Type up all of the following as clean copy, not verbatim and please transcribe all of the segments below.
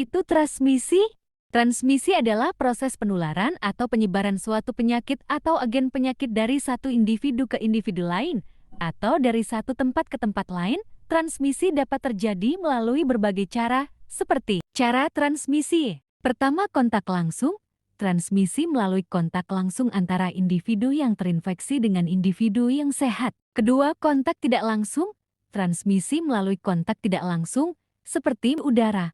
itu transmisi? Transmisi adalah proses penularan atau penyebaran suatu penyakit atau agen penyakit dari satu individu ke individu lain, atau dari satu tempat ke tempat lain. Transmisi dapat terjadi melalui berbagai cara, seperti cara transmisi. Pertama, kontak langsung. Transmisi melalui kontak langsung antara individu yang terinfeksi dengan individu yang sehat. Kedua, kontak tidak langsung. Transmisi melalui kontak tidak langsung, seperti udara,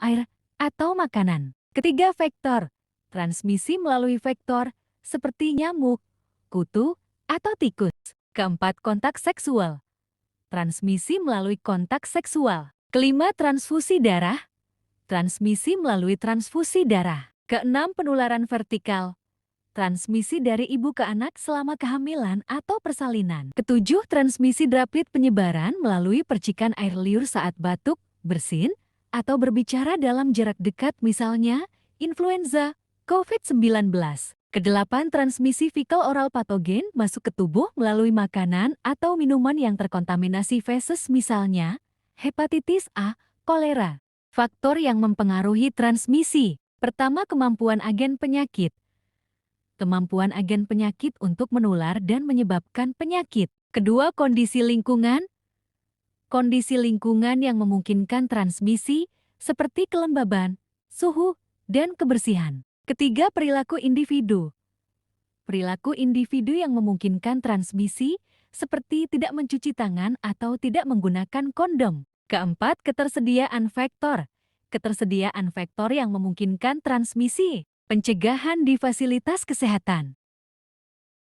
air, atau makanan. Ketiga, vektor. Transmisi melalui vektor, seperti nyamuk, kutu, atau tikus. Keempat, kontak seksual. Transmisi melalui kontak seksual. Kelima, transfusi darah. Transmisi melalui transfusi darah. Keenam, penularan vertikal. Transmisi dari ibu ke anak selama kehamilan atau persalinan. Ketujuh, transmisi droplet, penyebaran melalui percikan air liur saat batuk, bersin, atau berbicara dalam jarak dekat, misalnya influenza, COVID-19. Kedelapan, transmisi fekal oral patogen masuk ke tubuh melalui makanan atau minuman yang terkontaminasi feses, misalnya hepatitis A, kolera. Faktor yang mempengaruhi transmisi. Pertama, kemampuan agen penyakit. Kemampuan agen penyakit untuk menular dan menyebabkan penyakit. Kedua, kondisi lingkungan. Kondisi lingkungan yang memungkinkan transmisi, seperti kelembaban, suhu, dan kebersihan. Ketiga, perilaku individu. Perilaku individu yang memungkinkan transmisi, seperti tidak mencuci tangan atau tidak menggunakan kondom. Keempat, ketersediaan vektor. Ketersediaan vektor yang memungkinkan transmisi. Pencegahan di fasilitas kesehatan.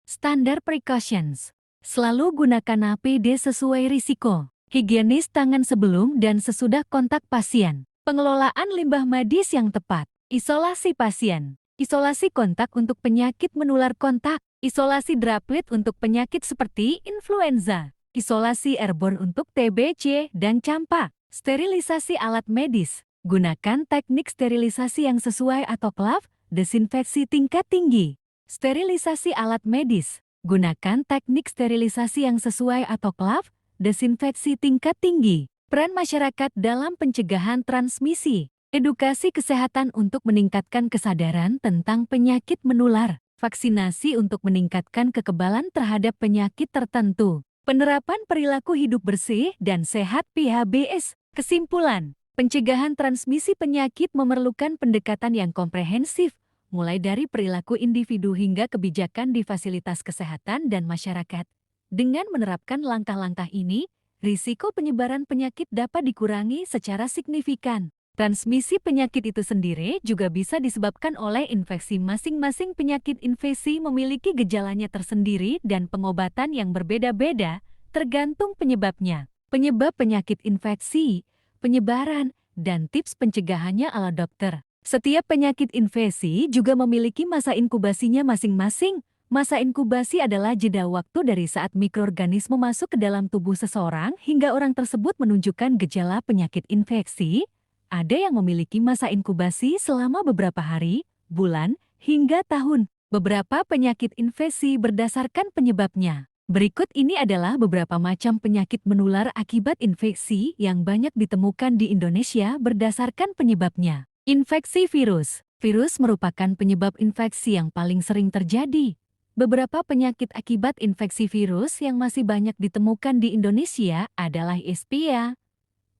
Standar precautions. Selalu gunakan APD sesuai risiko. Higienis tangan sebelum dan sesudah kontak pasien. Pengelolaan limbah medis yang tepat. Isolasi pasien. Isolasi kontak untuk penyakit menular kontak. Isolasi droplet untuk penyakit seperti influenza. Isolasi airborne untuk TBC dan campak. Sterilisasi alat medis. Gunakan teknik sterilisasi yang sesuai atau CLAV, desinfeksi tingkat tinggi. Sterilisasi alat medis. Gunakan teknik sterilisasi yang sesuai atau CLAV, desinfeksi tingkat tinggi. Peran masyarakat dalam pencegahan transmisi. Edukasi kesehatan untuk meningkatkan kesadaran tentang penyakit menular. Vaksinasi untuk meningkatkan kekebalan terhadap penyakit tertentu. Penerapan perilaku hidup bersih dan sehat PHBS. Kesimpulan, pencegahan transmisi penyakit memerlukan pendekatan yang komprehensif, mulai dari perilaku individu hingga kebijakan di fasilitas kesehatan dan masyarakat. Dengan menerapkan langkah-langkah ini, risiko penyebaran penyakit dapat dikurangi secara signifikan. Transmisi penyakit itu sendiri juga bisa disebabkan oleh infeksi. Masing-masing penyakit infeksi memiliki gejalanya tersendiri dan pengobatan yang berbeda-beda tergantung penyebabnya. Penyebab penyakit infeksi, penyebaran, dan tips pencegahannya ala dokter. Setiap penyakit infeksi juga memiliki masa inkubasinya masing-masing. Masa inkubasi adalah jeda waktu dari saat mikroorganisme masuk ke dalam tubuh seseorang hingga orang tersebut menunjukkan gejala penyakit infeksi. Ada yang memiliki masa inkubasi selama beberapa hari, bulan, hingga tahun. Beberapa penyakit infeksi berdasarkan penyebabnya. Berikut ini adalah beberapa macam penyakit menular akibat infeksi yang banyak ditemukan di Indonesia berdasarkan penyebabnya. Infeksi virus. Virus merupakan penyebab infeksi yang paling sering terjadi. Beberapa penyakit akibat infeksi virus yang masih banyak ditemukan di Indonesia adalah ISPA,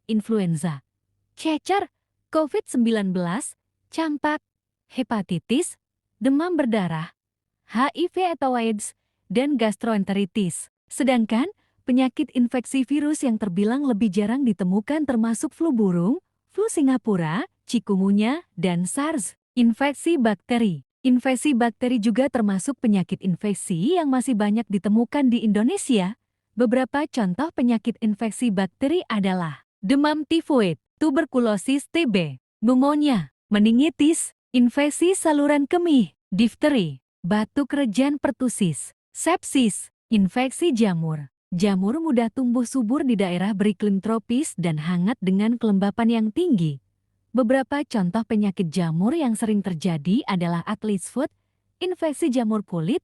influenza, cacar, COVID-19, campak, hepatitis, demam berdarah, HIV atau AIDS, dan gastroenteritis. Sedangkan, penyakit infeksi virus yang terbilang lebih jarang ditemukan termasuk flu burung, flu Singapura, chikungunya, dan SARS. Infeksi bakteri. Infeksi bakteri juga termasuk penyakit infeksi yang masih banyak ditemukan di Indonesia. Beberapa contoh penyakit infeksi bakteri adalah demam tifoid, tuberkulosis TB, pneumonia, meningitis, infeksi saluran kemih, difteri, batuk rejan pertusis, sepsis, infeksi jamur. Jamur mudah tumbuh subur di daerah beriklim tropis dan hangat dengan kelembapan yang tinggi. Beberapa contoh penyakit jamur yang sering terjadi adalah athlete's foot, infeksi jamur kulit,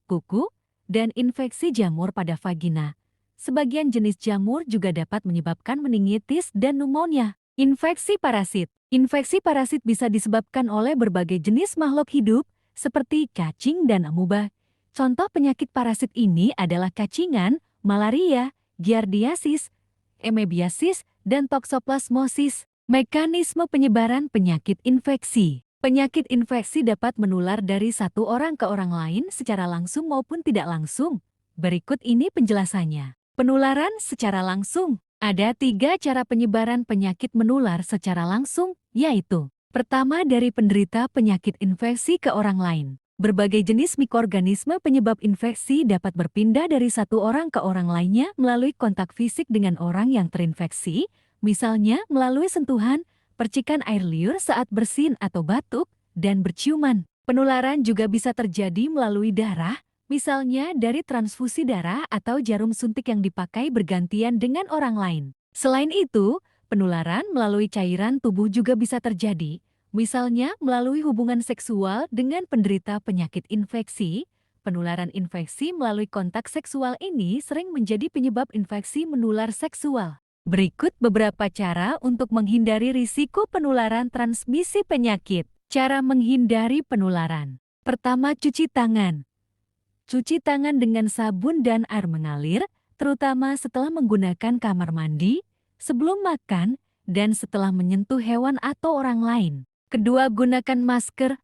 kuku, dan infeksi jamur pada vagina. Sebagian jenis jamur juga dapat menyebabkan meningitis dan pneumonia. Infeksi parasit. Infeksi parasit bisa disebabkan oleh berbagai jenis makhluk hidup, seperti cacing dan amuba. Contoh penyakit parasit ini adalah kacingan, malaria, giardiasis, emebiasis, dan toksoplasmosis. Mekanisme penyebaran penyakit infeksi. Penyakit infeksi dapat menular dari satu orang ke orang lain secara langsung maupun tidak langsung. Berikut ini penjelasannya. Penularan secara langsung. Ada 3 cara penyebaran penyakit menular secara langsung, yaitu: pertama, dari penderita penyakit infeksi ke orang lain. Berbagai jenis mikroorganisme penyebab infeksi dapat berpindah dari satu orang ke orang lainnya melalui kontak fisik dengan orang yang terinfeksi, misalnya melalui sentuhan, percikan air liur saat bersin atau batuk, dan berciuman. Penularan juga bisa terjadi melalui darah, misalnya dari transfusi darah atau jarum suntik yang dipakai bergantian dengan orang lain. Selain itu, penularan melalui cairan tubuh juga bisa terjadi, misalnya melalui hubungan seksual dengan penderita penyakit infeksi. Penularan infeksi melalui kontak seksual ini sering menjadi penyebab infeksi menular seksual. Berikut beberapa cara untuk menghindari risiko penularan transmisi penyakit. Cara menghindari penularan. Pertama, cuci tangan. Cuci tangan dengan sabun dan air mengalir, terutama setelah menggunakan kamar mandi, sebelum makan, dan setelah menyentuh hewan atau orang lain. Kedua, gunakan masker.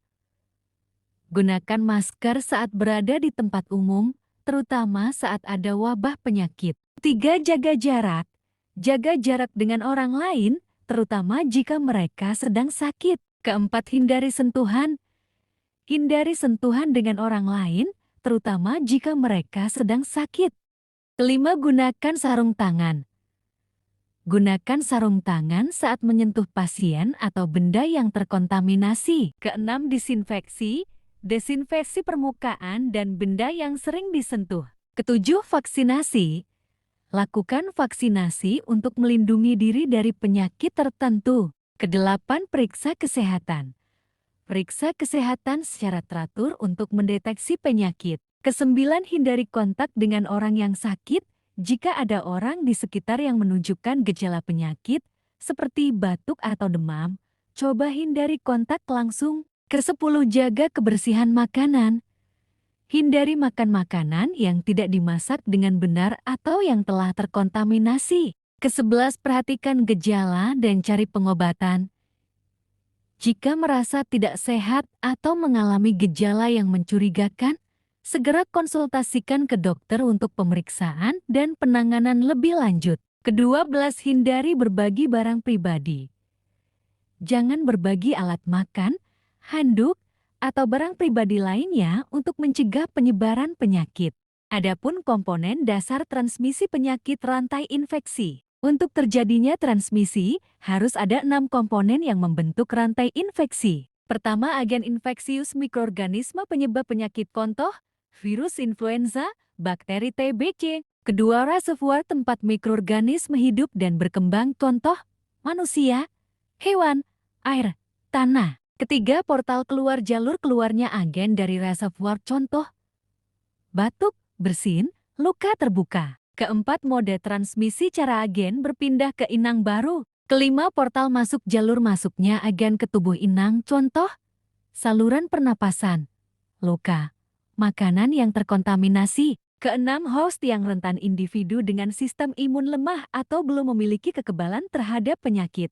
Gunakan masker saat berada di tempat umum, terutama saat ada wabah penyakit. Tiga, jaga jarak. Jaga jarak dengan orang lain, terutama jika mereka sedang sakit. Keempat, hindari sentuhan. Hindari sentuhan dengan orang lain, terutama jika mereka sedang sakit. Kelima, gunakan sarung tangan. Gunakan sarung tangan saat menyentuh pasien atau benda yang terkontaminasi. Keenam, disinfeksi. Desinfeksi permukaan dan benda yang sering disentuh. Ketujuh, vaksinasi. Lakukan vaksinasi untuk melindungi diri dari penyakit tertentu. Kedelapan, periksa kesehatan. Periksa kesehatan secara teratur untuk mendeteksi penyakit. Kesembilan, hindari kontak dengan orang yang sakit. Jika ada orang di sekitar yang menunjukkan gejala penyakit, seperti batuk atau demam, coba hindari kontak langsung. Kesepuluh, jaga kebersihan makanan. Hindari makan makanan yang tidak dimasak dengan benar atau yang telah terkontaminasi. Kesebelas, perhatikan gejala dan cari pengobatan. Jika merasa tidak sehat atau mengalami gejala yang mencurigakan, segera konsultasikan ke dokter untuk pemeriksaan dan penanganan lebih lanjut. Ke-12, hindari berbagi barang pribadi. Jangan berbagi alat makan, handuk, atau barang pribadi lainnya untuk mencegah penyebaran penyakit. Adapun komponen dasar transmisi penyakit rantai infeksi. Untuk terjadinya transmisi, harus ada 6 komponen yang membentuk rantai infeksi. Pertama, agen infeksius mikroorganisme penyebab penyakit, contoh, virus influenza, bakteri TBC. Kedua, reservoir tempat mikroorganisme hidup dan berkembang, contoh, manusia, hewan, air, tanah. Ketiga, portal keluar jalur keluarnya agen dari reservoir, contoh, batuk, bersin, luka terbuka. Keempat, mode transmisi cara agen berpindah ke inang baru. Kelima, portal masuk jalur masuknya agen ke tubuh inang, contoh, saluran pernapasan, luka, makanan yang terkontaminasi. Keenam, host yang rentan individu dengan sistem imun lemah atau belum memiliki kekebalan terhadap penyakit.